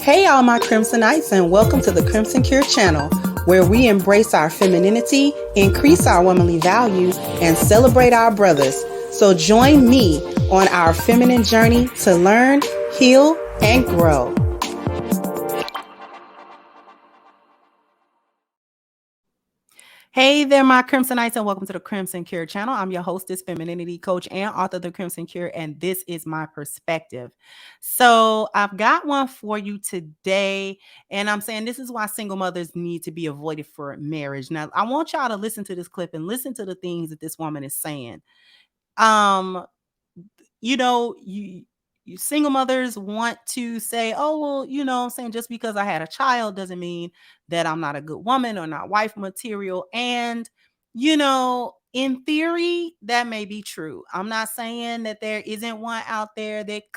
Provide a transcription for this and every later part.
Hey, all my Crimsonites, and welcome to the Crimson Cure channel, where we embrace our femininity, increase our womanly value, and celebrate our brothers. So join me on our feminine journey to learn, heal, and grow. Hey there, my Crimsonites, and welcome to the Crimson Cure channel. I'm your hostess, femininity coach, and author of the Crimson Cure, and this is my perspective. So I've got one for you today, and I'm saying this is why single mothers need to be avoided for marriage. Now, I want y'all to listen to this clip and listen to the things that this woman is saying. You single mothers want to say, oh, well, I'm saying just because I had a child doesn't mean that I'm not a good woman or not wife material. And, in theory, that may be true. I'm not saying that there isn't one out there that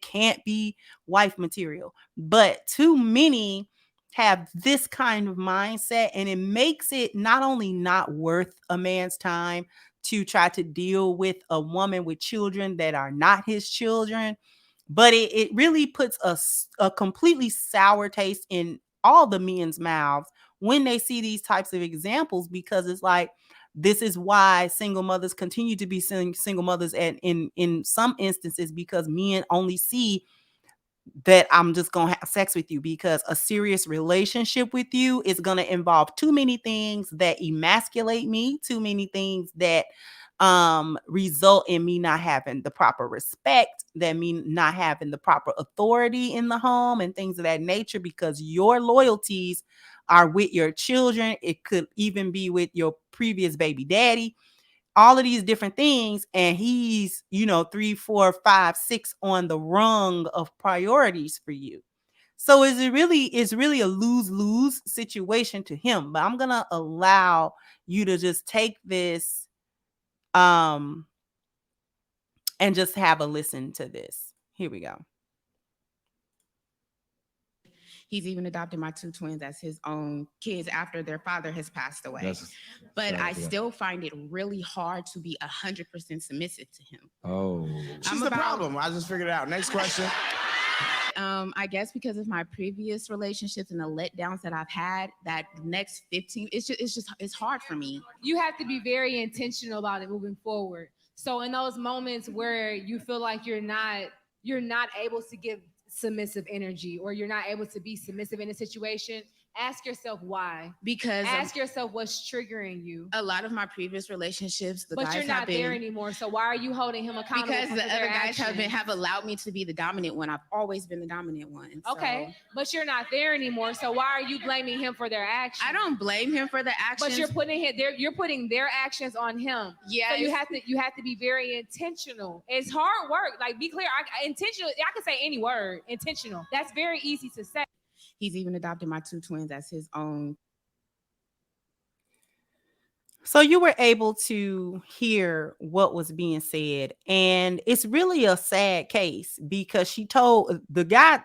can't be wife material, but too many have this kind of mindset, and it makes it not only not worth a man's time to try to deal with a woman with children that are not his children, but it really puts a completely sour taste in all the men's mouths when they see these types of examples, because it's like, this is why single mothers continue to be single mothers, and in some instances, because men only see that I'm just going to have sex with you, because a serious relationship with you is going to involve too many things that emasculate me, too many things that result in me not having the proper respect, that mean not having the proper authority in the home and things of that nature, because your loyalties are with your children. It could even be with your previous baby daddy, all of these different things, and he's 3, 4, 5, 6 on the rung of priorities for you. So it's really a lose-lose situation to him. But I'm gonna allow you to just take this and just have a listen to this. Here we go. He's even adopted my two twins as his own kids after their father has passed away. But I still find it really hard to be 100% submissive to him. Oh, she's the problem. I just figured it out. Next question. I guess because of my previous relationships and the letdowns that I've had, that next 15, it's hard for me. You have to be very intentional about it moving forward. So in those moments where you feel like you're not able to give submissive energy, or you're not able to be submissive in a situation, ask yourself why. Because ask yourself what's triggering you. A lot of my previous relationships, but you're not there anymore. So why are you holding him accountable? Because the other guys have allowed me to be the dominant one. I've always been the dominant one. Okay, so. But you're not there anymore. So why are you blaming him for their actions? I don't blame him for the actions. But you're putting their actions on him. Yeah. So you have to be very intentional. It's hard work. Like, be clear. Intentional. I can say any word. Intentional. That's very easy to say. He's even adopted my two twins as his own. So you were able to hear what was being said, and it's really a sad case, because she told the guy,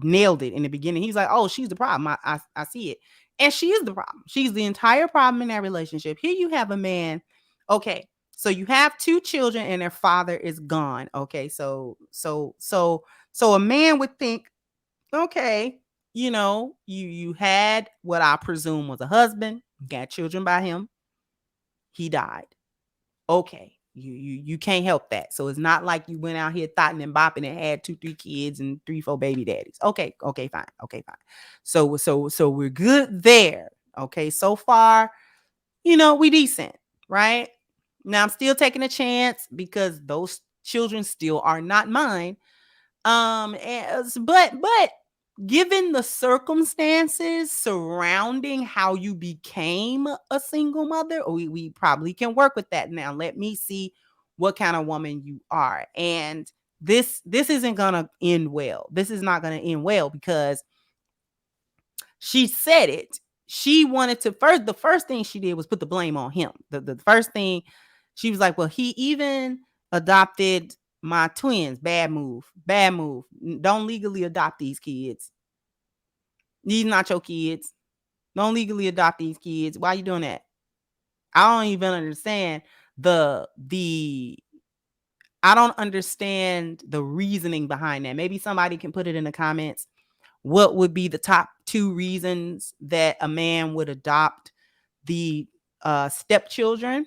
nailed it in the beginning. He's like, oh, she's the problem. I see it. And she is the problem. She's the entire problem in that relationship. Here you have a man. Okay. So you have two children and their father is gone. Okay. So a man would think, okay, you had what I presume was a husband, got children by him. He died. Okay. You can't help that. So it's not like you went out here thotting and bopping and had 2, 3 kids and 3, 4 baby daddies. Okay, fine. So we're good there. Okay, so far, we decent, right? Now I'm still taking a chance because those children still are not mine. But given the circumstances surrounding how you became a single mother, we probably can work with that. Now, let me see what kind of woman you are. And this isn't going to end well. This is not going to end well, because she said it. She wanted to the first thing she did was put the blame on him. The first thing, she was like, well, he even adopted my twins. Bad move. Don't legally adopt these kids. These not your kids. Don't legally adopt these kids. Why are you doing that? I don't even understand I don't understand the reasoning behind that. Maybe somebody can put it in the comments. what would be the top 2 reasons that a man would adopt the stepchildren?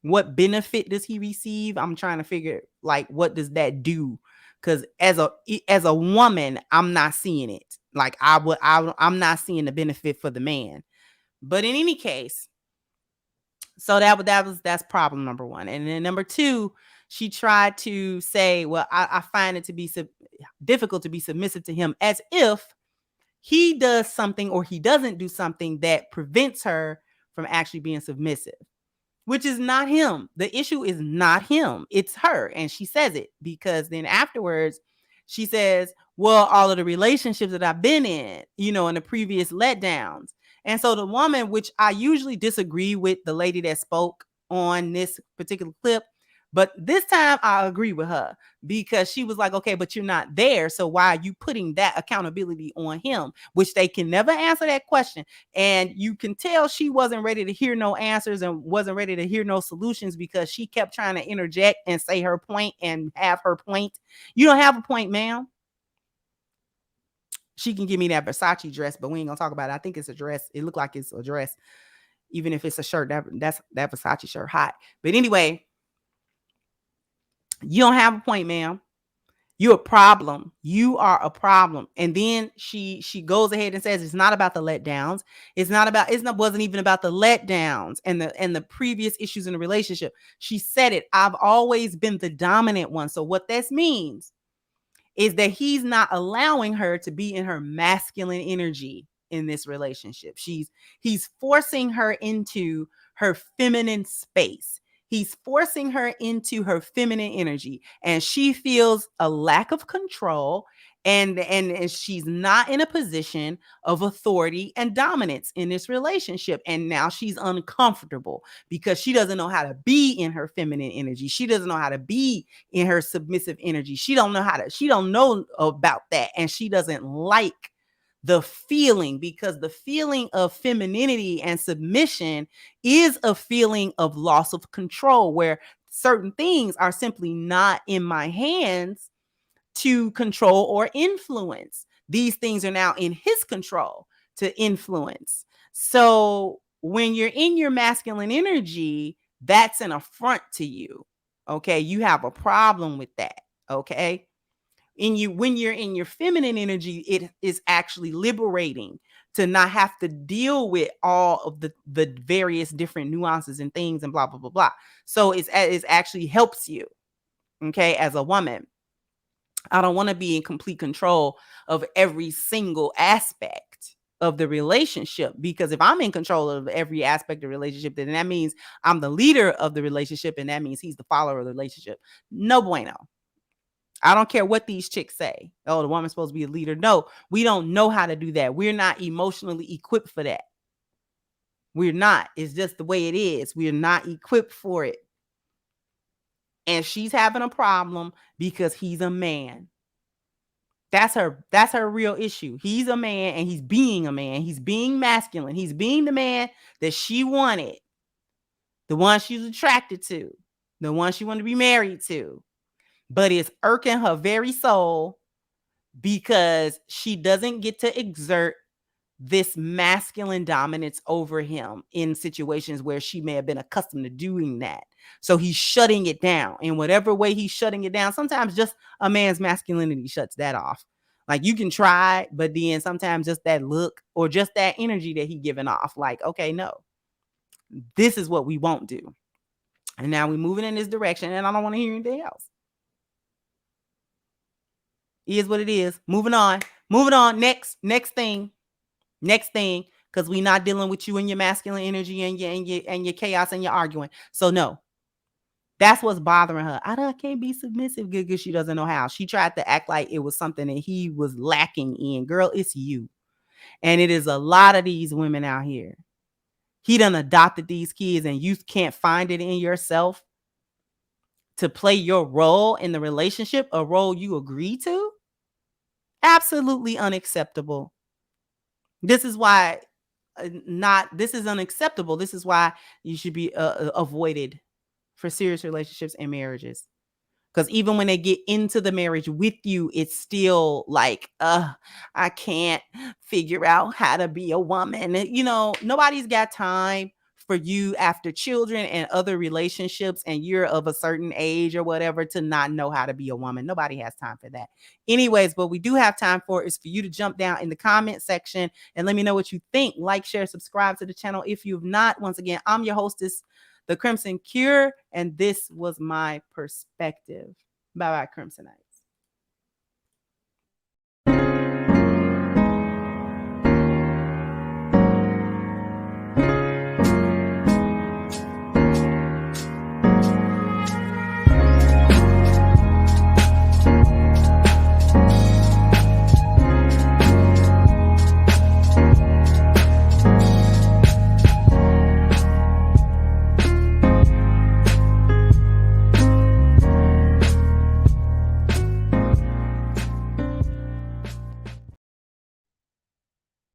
What benefit does he receive? I'm trying to figure, like, what does that do? Because as a woman, I'm not seeing it. Like, I'm not seeing the benefit for the man. But in any case, so that's problem number 1. And then number 2, she tried to say, well, I find it to be difficult to be submissive to him, as if he does something or he doesn't do something that prevents her from actually being submissive, which is not him. The issue is not him. It's her. And she says it because then afterwards she says, well, all of the relationships that I've been in, in the previous letdowns. And so the woman, which I usually disagree with the lady that spoke on this particular clip, but this time I agree with her because she was like, okay, but you're not there. So why are you putting that accountability on him? Which they can never answer that question. And you can tell she wasn't ready to hear no answers and wasn't ready to hear no solutions because she kept trying to interject and say her point and have her point. You don't have a point, ma'am. She can give me that Versace dress, but we ain't gonna talk about it. I think it's a dress. It looked like it's a dress. Even if it's a shirt, that Versace shirt hot. But anyway, you don't have a point, ma'am. You're a problem. You are a problem. And then she goes ahead and says it's not about the letdowns. Wasn't even about the letdowns and the previous issues in the relationship. She said it. I've always been the dominant one. So what this means is that he's not allowing her to be in her masculine energy in this relationship. He's forcing her into her feminine space. He's forcing her into her feminine energy, and she feels a lack of control, and she's not in a position of authority and dominance in this relationship. And now she's uncomfortable because she doesn't know how to be in her feminine energy. She doesn't know how to be in her submissive energy. She don't know about that, and she doesn't like the feeling, because the feeling of femininity and submission is a feeling of loss of control, where certain things are simply not in my hands to control or influence. These things are now in his control to influence. So when you're in your masculine energy, that's an affront to you. Okay. You have a problem with that. Okay. When you're in your feminine energy, it is actually liberating to not have to deal with all of the various different nuances and things and blah, blah, blah, blah. So it actually helps you. Okay. As a woman, I don't want to be in complete control of every single aspect of the relationship, because if I'm in control of every aspect of the relationship, then that means I'm the leader of the relationship, and that means he's the follower of the relationship. No bueno. I don't care what these chicks say. Oh, the woman's supposed to be a leader. No, we don't know how to do that. We're not emotionally equipped for that. We're not. It's just the way it is. We're not equipped for it. And she's having a problem because he's a man. That's her real issue. He's a man, and he's being a man. He's being masculine. He's being the man that she wanted. The one she's attracted to. The one she wanted to be married to. But it's irking her very soul because she doesn't get to exert this masculine dominance over him in situations where she may have been accustomed to doing that. So he's shutting it down in whatever way he's shutting it down. Sometimes just a man's masculinity shuts that off. Like, you can try, but then sometimes just that look or just that energy that he giving off, like, okay, no, this is what we won't do. And now we're moving in this direction, and I don't want to hear anything else. It is what it is. Moving on. Next thing. Because we're not dealing with you and your masculine energy and your chaos and your arguing. So no, that's what's bothering her. I can't be submissive because she doesn't know how. She tried to act like it was something that he was lacking in. Girl, it's you. And it is a lot of these women out here. He done adopted these kids, and you can't find it in yourself to play your role in the relationship, a role you agree to. Absolutely unacceptable. This is why this is unacceptable. This is why you should be avoided for serious relationships and marriages. Because even when they get into the marriage with you, it's still like, I can't figure out how to be a woman. You know, nobody's got time for you after children and other relationships, and you're of a certain age or whatever, to not know how to be a woman. Nobody has time for that. Anyways, what we do have time for is for you to jump down in the comment section and let me know what you think. Like, share, subscribe to the channel if you've not. Once again, I'm your hostess, The Crimson Cure, and this was my perspective. Bye-bye, Crimsonite.